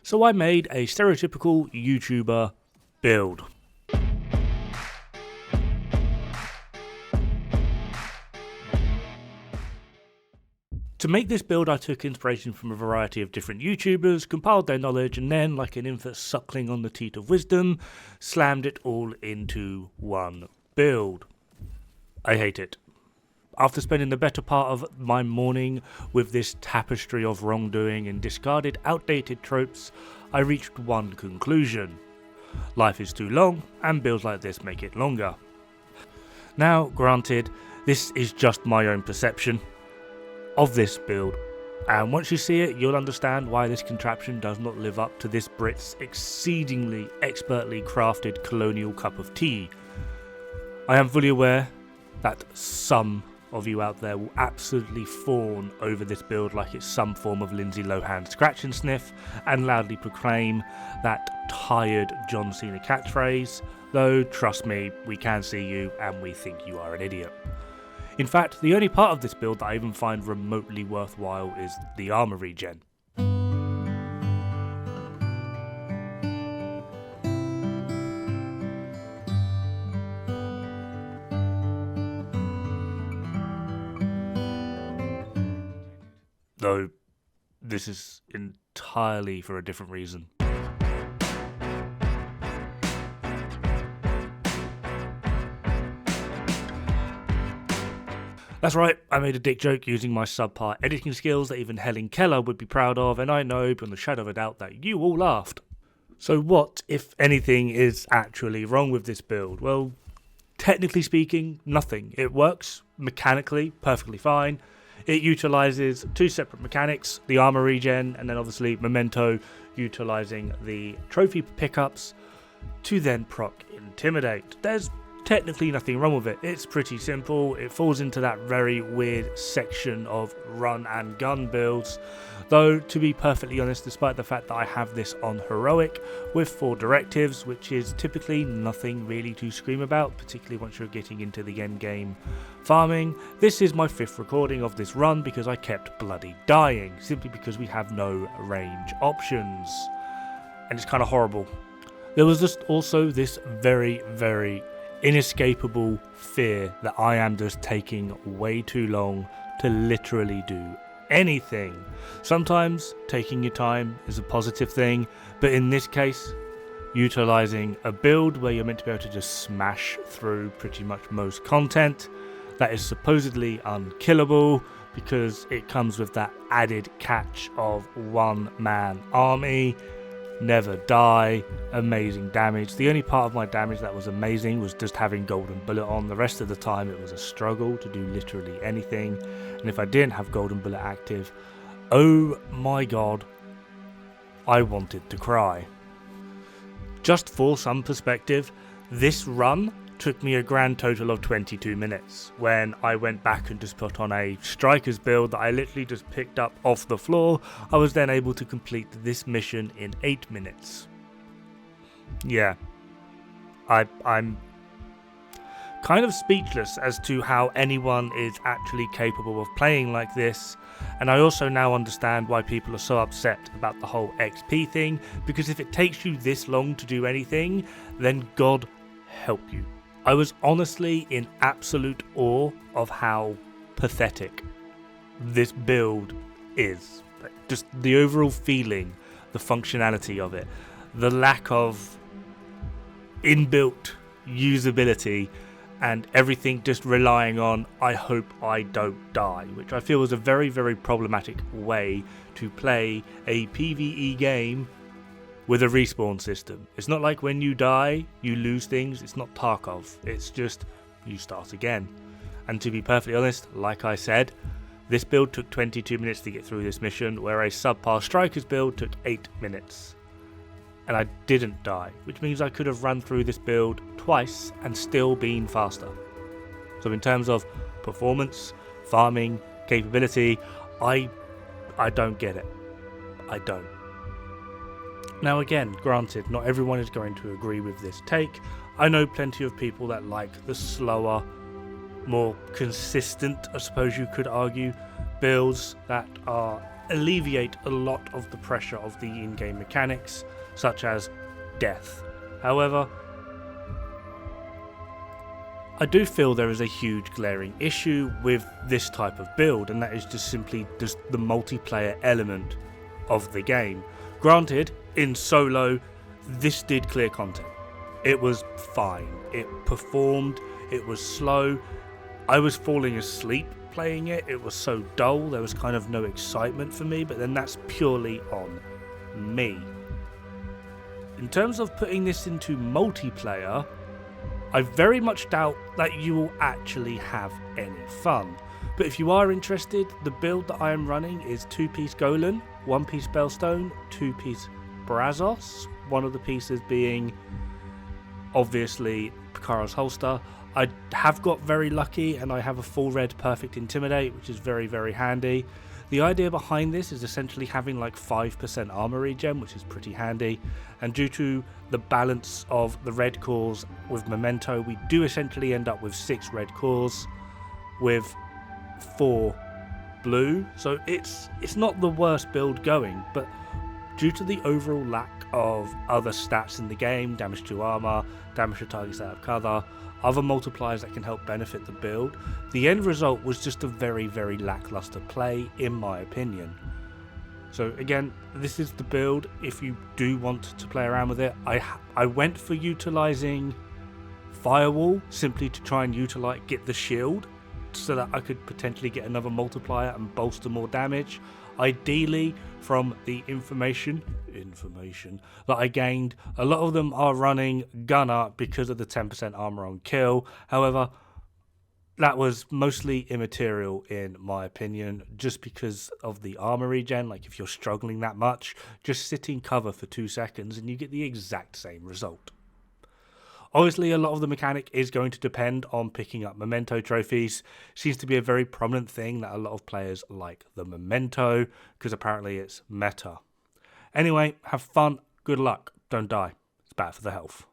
So I made a stereotypical YouTuber build. To make this build, I took inspiration from a variety of different YouTubers, compiled their knowledge, and then, like an infant suckling on the teat of wisdom, slammed it all into one build. I hate it. After spending the better part of my morning with this tapestry of wrongdoing and discarded outdated tropes, I reached one conclusion. Life is too long, and builds like this make it longer. Now, granted, this is just my own perception of this build, and once you see it, you'll understand why this contraption does not live up to this Brit's exceedingly expertly crafted colonial cup of tea. I am fully aware that some of you out there will absolutely fawn over this build like it's some form of Lindsay Lohan scratch and sniff, and loudly proclaim that tired John Cena catchphrase, though trust me, we can see you and we think you are an idiot. In fact, the only part of this build that I even find remotely worthwhile is the armor regen. Though, this is entirely for a different reason. That's right, I made a dick joke using my subpar editing skills that even Helen Keller would be proud of, and I know beyond the shadow of a doubt that you all laughed. So what, if anything, is actually wrong with this build? Well, technically speaking, nothing. It works mechanically perfectly fine. It utilises two separate mechanics, the armor regen and then obviously Memento utilising the trophy pickups to then proc Intimidate. There's technically nothing wrong with it. It's pretty simple. It falls into that very weird section of run and gun builds, though to be perfectly honest, despite the fact that I have this on heroic with 4 directives, which is typically nothing really to scream about, particularly once you're getting into the end game farming, this is my 5th recording of this run because I kept bloody dying, simply because we have no range options, and it's kind of horrible. There was just also this very inescapable fear that I am just taking way too long to literally do anything. Sometimes taking your time is a positive thing, but in this case, utilising a build where you're meant to be able to just smash through pretty much most content that is supposedly unkillable because it comes with that added catch of one-man army, never die, amazing damage. The only part of my damage that was amazing was just having Golden Bullet on. The rest of the time it was a struggle to do literally anything, and if I didn't have Golden Bullet active, oh my god, I wanted to cry. Just for some perspective, this run took me a grand total of 22 minutes. When I went back and just put on a Strikers build that I literally just picked up off the floor, I was then able to complete this mission in 8 minutes. Yeah, I'm kind of speechless as to how anyone is actually capable of playing like this, and I also now understand why people are so upset about the whole XP thing, because if it takes you this long to do anything, then God help you. I was honestly in absolute awe of how pathetic this build is. Just the overall feeling, the functionality of it, the lack of inbuilt usability, and everything just relying on I hope I don't die, which I feel was a very problematic way to play a PvE game with a respawn system. It's not like when you die, you lose things. It's not Tarkov. It's just, you start again. And to be perfectly honest, like I said, this build took 22 minutes to get through this mission, where a subpar Strikers build took 8 minutes. And I didn't die, which means I could have run through this build twice and still been faster. So in terms of performance, farming, capability, I don't get it. I don't. Now again, granted, not everyone is going to agree with this take. I know plenty of people that like the slower, more consistent, I suppose you could argue, builds that are alleviate a lot of the pressure of the in-game mechanics, such as death. However, I do feel there is a huge glaring issue with this type of build, and that is just simply just the multiplayer element of the game. Granted, in solo, this did clear content. It was fine. It performed. It was slow. I was falling asleep playing it. It was so dull. There was kind of no excitement for me, but then that's purely on me. In terms of putting this into multiplayer, I very much doubt that you will actually have any fun. But if you are interested, the build that I am running is 2-piece Golan, 1-piece Bellstone, 2-piece Brazos, one of the pieces being obviously Picara's holster. I have got very lucky and I have a full red perfect Intimidate, which is very, very handy. The idea behind this is essentially having like 5% armor regen, which is pretty handy. And due to the balance of the red cores with Memento, we do essentially end up with 6 red cores with 4 blue. So it's not the worst build going, but due to the overall lack of other stats in the game, damage to armor, damage to targets out of cover, other multipliers that can help benefit the build, the end result was just a very, very lackluster play in my opinion. So again, this is the build. If you do want to play around with it, I went for utilizing Firewall simply to try and get the shield so that I could potentially get another multiplier and bolster more damage. Ideally, from the information that I gained, a lot of them are running Gunner because of the 10% armor on kill. However, that was mostly immaterial in my opinion, just because of the armor regen. Like if you're struggling that much, just sit in cover for 2 seconds and you get the exact same result. Obviously, a lot of the mechanic is going to depend on picking up Memento trophies. Seems to be a very prominent thing that a lot of players like the Memento, because apparently it's meta. Anyway, have fun, good luck, don't die. It's bad for the health.